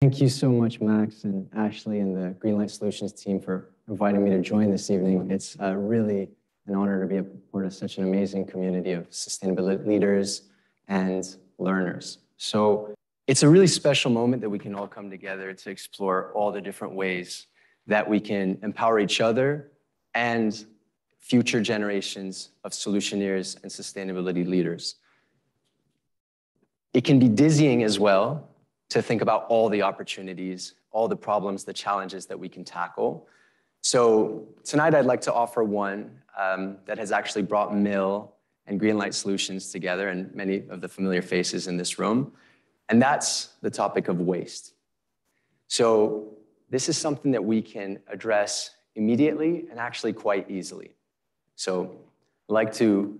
Thank you so much, Max and Ashley and the GreenLight Solutions team for inviting me to join this evening. It's really an honor to be a part of such an amazing community of sustainability leaders and learners. So it's a really special moment that we can all come together to explore all the different ways that we can empower each other and future generations of solutioneers and sustainability leaders. It can be dizzying as well to think about all the opportunities, all the problems, the challenges that we can tackle. So tonight I'd like to offer one that has actually brought Mill and GreenLight Solutions together and many of the familiar faces in this room, and that's the topic of waste. So this is something that we can address immediately and actually quite easily. So I'd like to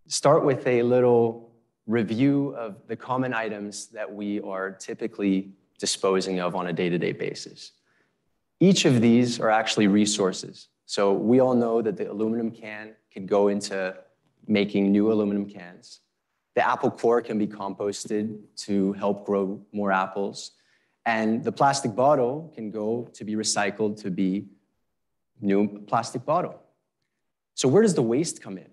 start with a little review of the common items that we are typically disposing of on a day-to-day basis. Each of these are actually resources. So we all know that the aluminum can go into making new aluminum cans. The apple core can be composted to help grow more apples. And the plastic bottle can go to be recycled to be new plastic bottle. So where does the waste come in?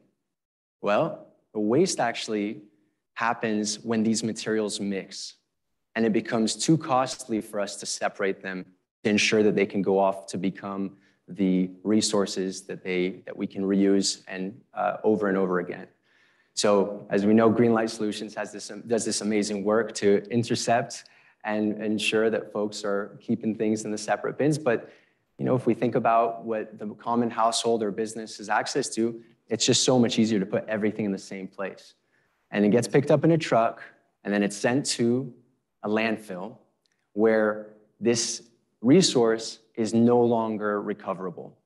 Well, the waste actually happens when these materials mix, and it becomes too costly for us to separate them to ensure that they can go off to become the resources that we can reuse and over and over again. So as we know, GreenLight Solutions does this amazing work to intercept and ensure that folks are keeping things in the separate bins. But if we think about what the common household or business has access to, it's just so much easier to put everything in the same place. And it gets picked up in a truck, and then it's sent to a landfill where this resource is no longer recoverable.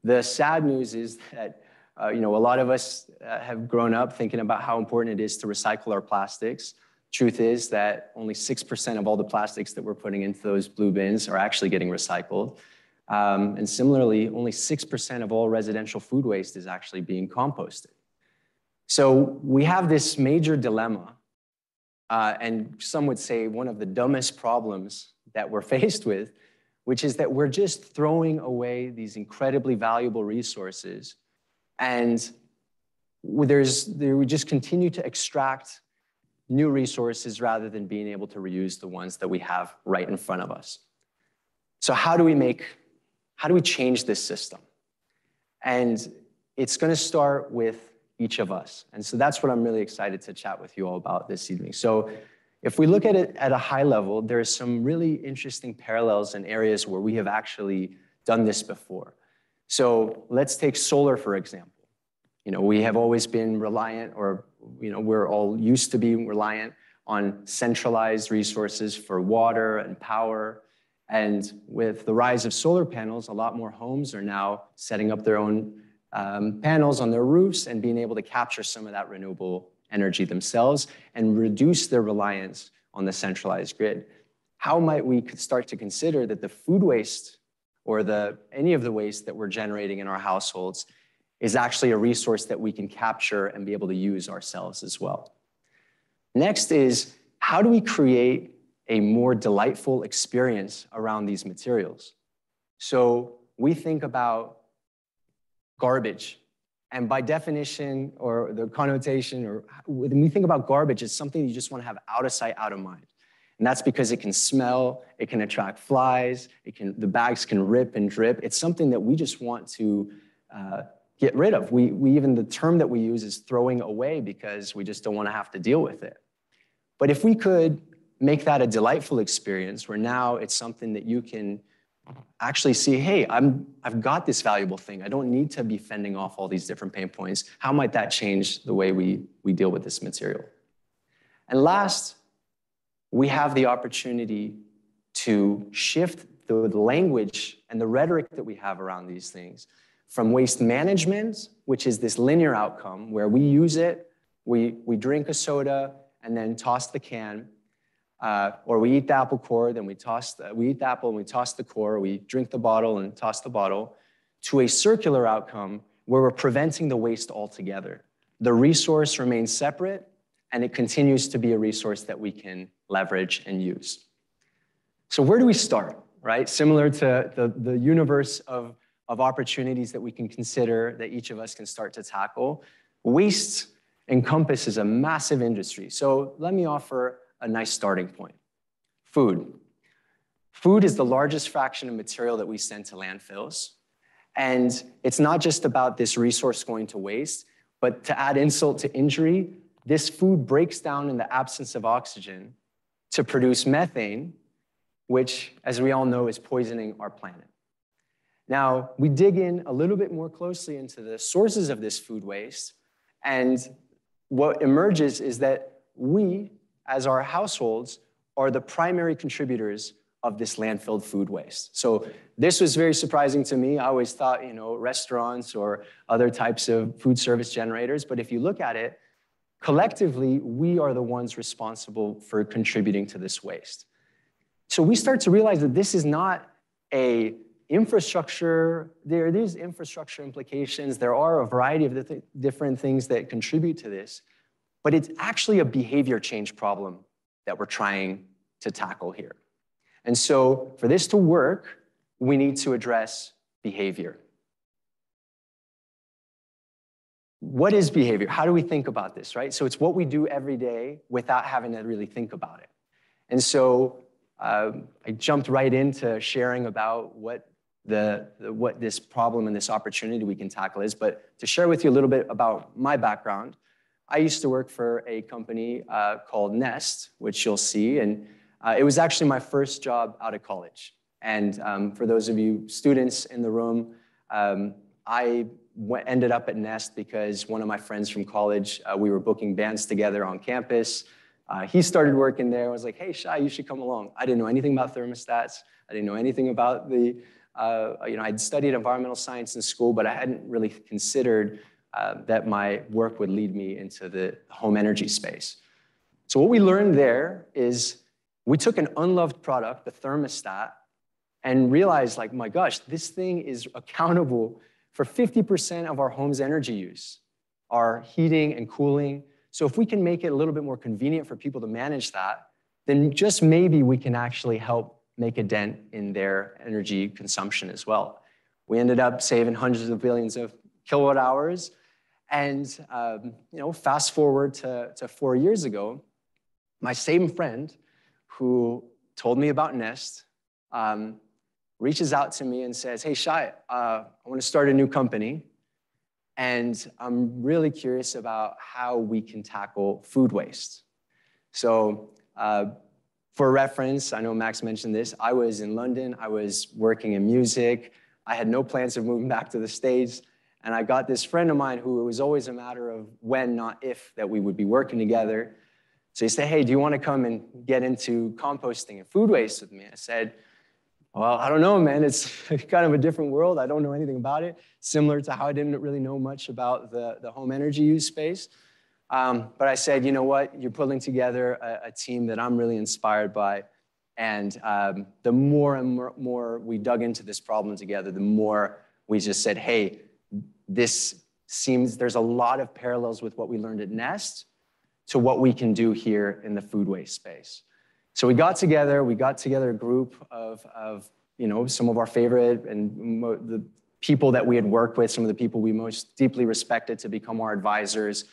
The sad news is that a lot of us have grown up thinking about how important it is to recycle our plastics. Truth is that only 6% of all the plastics that we're putting into those blue bins are actually getting recycled. And similarly, only 6% of all residential food waste is actually being composted. So we have this major dilemma, and some would say one of the dumbest problems that we're faced with, which is that we're just throwing away these incredibly valuable resources, and we just continue to extract new resources rather than being able to reuse the ones that we have right in front of us. So how do we change this system? And it's going to start with each of us. And so that's what I'm really excited to chat with you all about this evening. So if we look at it at a high level, there are some really interesting parallels in areas where we have actually done this before. So let's take solar, for example. We have always been reliant, or we're all used to being reliant on centralized resources for water and power. And with the rise of solar panels, a lot more homes are now setting up their own panels on their roofs and being able to capture some of that renewable energy themselves and reduce their reliance on the centralized grid. How might we start to consider that the food waste or any of the waste that we're generating in our households is actually a resource that we can capture and be able to use ourselves as well? Next is, how do we create a more delightful experience around these materials? So we think about garbage. And by definition, or the connotation, or when we think about garbage, it's something you just want to have out of sight, out of mind. And that's because it can smell, it can attract flies, the bags can rip and drip. It's something that we just want to get rid of. Even the term that we use is throwing away because we just don't want to have to deal with it. But if we could make that a delightful experience where now it's something that you can actually see, hey, I've got this valuable thing. I don't need to be fending off all these different pain points. How might that change the way we deal with this material? And last, we have the opportunity to shift the language and the rhetoric that we have around these things from waste management, which is this linear outcome where we use it, we drink a soda and then toss the can, or we eat the apple core, then we eat the apple and we toss the core, we drink the bottle and toss the bottle, to a circular outcome where we're preventing the waste altogether. The resource remains separate, and it continues to be a resource that we can leverage and use. So where do we start, right? Similar to the universe of opportunities that we can consider that each of us can start to tackle, waste encompasses a massive industry. So let me offer a nice starting point. Food. Food is the largest fraction of material that we send to landfills. And it's not just about this resource going to waste, but to add insult to injury, this food breaks down in the absence of oxygen to produce methane, which, as we all know, is poisoning our planet. Now, we dig in a little bit more closely into the sources of this food waste, and what emerges is that we, as our households, are the primary contributors of this landfill food waste. So this was very surprising to me. I always thought, restaurants or other types of food service generators, but if you look at it, collectively, we are the ones responsible for contributing to this waste. So we start to realize that this is not a infrastructure, there's infrastructure implications, there are a variety of different things that contribute to this, but it's actually a behavior change problem that we're trying to tackle here. And so for this to work, we need to address behavior. What is behavior? How do we think about this, right? So it's what we do every day without having to really think about it. And so I jumped right into sharing about what this problem and this opportunity we can tackle is. But to share with you a little bit about my background, I used to work for a company called Nest, which you'll see. And it was actually my first job out of college. And for those of you students in the room, I ended up at Nest because one of my friends from college, we were booking bands together on campus. He started working there. I was like, hey, Shai, you should come along. I didn't know anything about thermostats. I didn't know anything about I'd studied environmental science in school, but I hadn't really considered that my work would lead me into the home energy space. So what we learned there is we took an unloved product, the thermostat, and realized, like, my gosh, this thing is accountable for 50% of our home's energy use, our heating and cooling. So if we can make it a little bit more convenient for people to manage that, then just maybe we can actually help make a dent in their energy consumption as well. We ended up saving hundreds of billions of kilowatt hours. And fast forward to 4 years ago, my same friend who told me about Nest reaches out to me and says, hey, Shai, I want to start a new company. And I'm really curious about how we can tackle food waste. So for reference, I know Max mentioned this, I was in London, I was working in music, I had no plans of moving back to the States, and I got this friend of mine who it was always a matter of when, not if, that we would be working together. So he said, hey, do you want to come and get into composting and food waste with me? I said, well, I don't know, man. It's kind of a different world. I don't know anything about it, similar to how I didn't really know much about the home energy use space. But I said, you know what? You're pulling together a team that I'm really inspired by. And the more and more we dug into this problem together, the more we just said, hey, this seems there's a lot of parallels with what we learned at Nest to what we can do here in the food waste space. So we got together a group of some of our favorite and the people that we had worked with, some of the people we most deeply respected to become our advisors.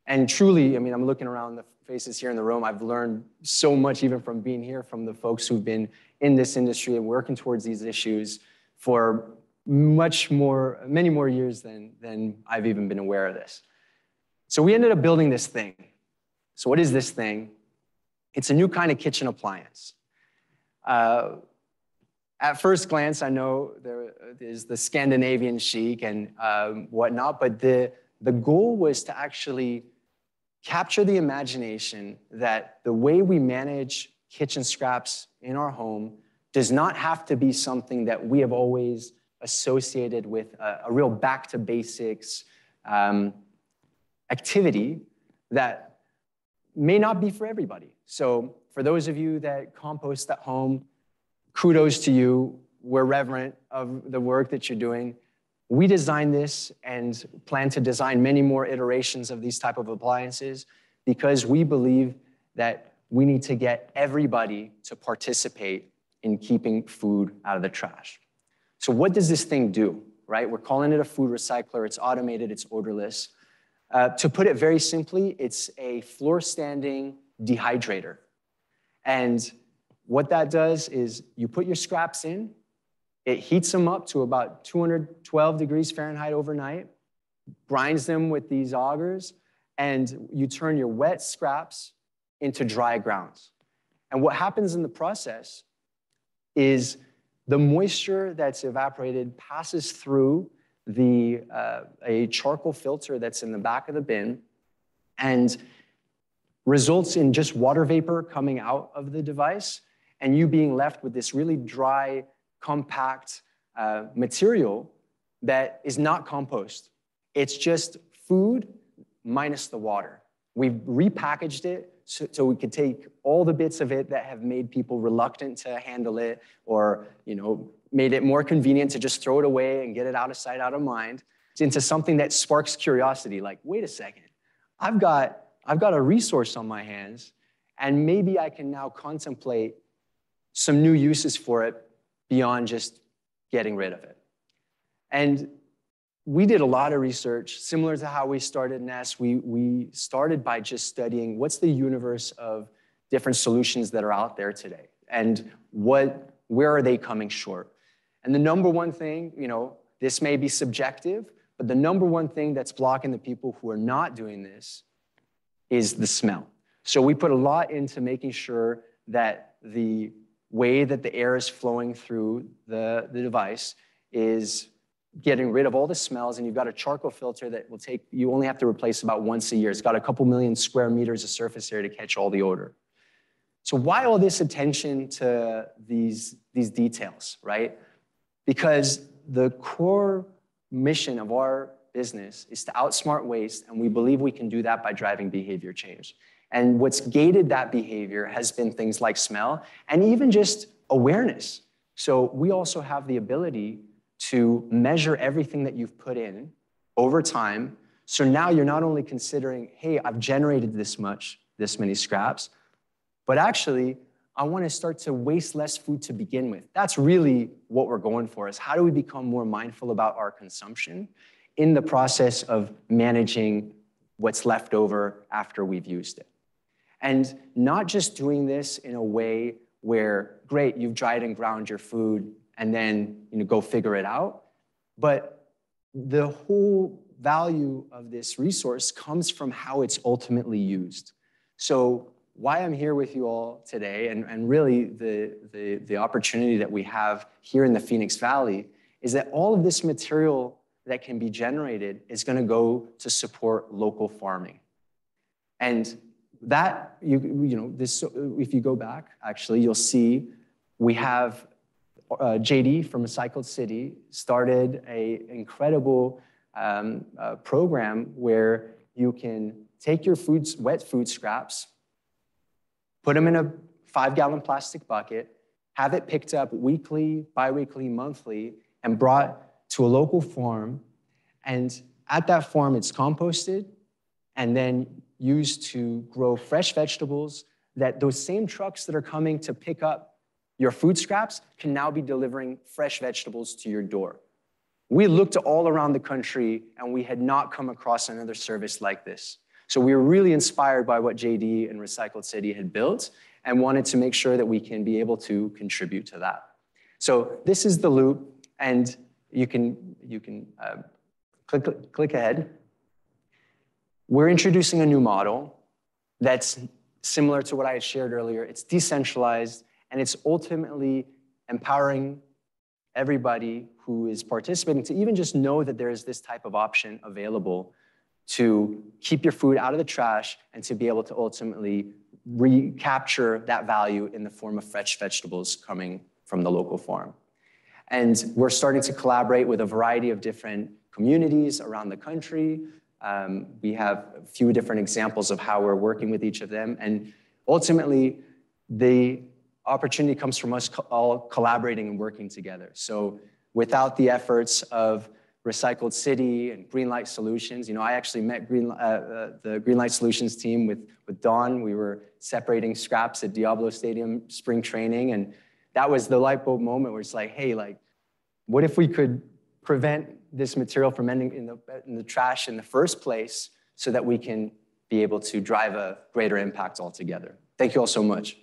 And truly, I mean, I'm looking around the faces here in the room. I've learned so much even from being here, from the folks who've been in this industry and working towards these issues for many more years than I've even been aware of this. So we ended up building this thing. So what is this thing? It's a new kind of kitchen appliance. At first glance, I know there is the Scandinavian chic and whatnot, but the goal was to actually capture the imagination that the way we manage kitchen scraps in our home does not have to be something that we have always associated with a real back to basics activity that may not be for everybody. So for those of you that compost at home, kudos to you. We're reverent of the work that you're doing. We designed this and plan to design many more iterations of these type of appliances because we believe that we need to get everybody to participate in keeping food out of the trash. So what does this thing do, right? We're calling it a food recycler. It's automated, it's odorless. To put it very simply, it's a floor-standing dehydrator. And what that does is you put your scraps in, it heats them up to about 212 degrees Fahrenheit overnight, grinds them with these augers, and you turn your wet scraps into dry grounds. And what happens in the process is the moisture that's evaporated passes through a charcoal filter that's in the back of the bin and results in just water vapor coming out of the device and you being left with this really dry, compact material that is not compost. It's just food minus the water. We've repackaged it so we could take all the bits of it that have made people reluctant to handle it or made it more convenient to just throw it away and get it out of sight, out of mind, into something that sparks curiosity. Like, wait a second, I've got a resource on my hands, and maybe I can now contemplate some new uses for it beyond just getting rid of it. And we did a lot of research, similar to how we started Nest. We started by just studying what's the universe of different solutions that are out there today, and where are they coming short. And the number one thing, this may be subjective, but the number one thing that's blocking the people who are not doing this is the smell. So we put a lot into making sure that the way that the air is flowing through the device is getting rid of all the smells, and you've got a charcoal filter that you only have to replace about once a year. It's got a couple million square meters of surface area to catch all the odor. So why all this attention to these details, right? Because the core mission of our business is to outsmart waste, and we believe we can do that by driving behavior change. And what's gated that behavior has been things like smell and even just awareness. So we also have the ability to measure everything that you've put in over time. So now you're not only considering, hey, I've generated this many scraps, but actually, I want to start to waste less food to begin with. That's really what we're going for, is how do we become more mindful about our consumption in the process of managing what's left over after we've used it. And not just doing this in a way where, great, you've dried and ground your food and then go figure it out, but the whole value of this resource comes from how it's ultimately used. So why I'm here with you all today, and really the opportunity that we have here in the Phoenix Valley, is that all of this material that can be generated is going to go to support local farming. And that, if you go back, actually, you'll see we have JD from Recycled City started an incredible program where you can take your wet food scraps, put them in a 5-gallon plastic bucket, have it picked up weekly, bi-weekly, monthly, and brought to a local farm. And at that farm, it's composted and then used to grow fresh vegetables that those same trucks that are coming to pick up your food scraps can now be delivering fresh vegetables to your door. We looked all around the country and we had not come across another service like this. So we were really inspired by what JD and Recycled City had built and wanted to make sure that we can be able to contribute to that. So this is the loop, and you can click ahead. We're introducing a new model that's similar to what I had shared earlier. It's decentralized, and it's ultimately empowering everybody who is participating to even just know that there is this type of option available to keep your food out of the trash and to be able to ultimately recapture that value in the form of fresh vegetables coming from the local farm. And we're starting to collaborate with a variety of different communities around the country. We have a few different examples of how we're working with each of them. And ultimately, the opportunity comes from us all collaborating and working together. So without the efforts of Recycled City and GreenLight Solutions, I actually met the GreenLight Solutions team with Dawn. We were separating scraps at Diablo Stadium spring training, and that was the light bulb moment where it's like, hey, like, what if we could prevent this material from ending in the trash in the first place so that we can be able to drive a greater impact altogether? Thank you all so much.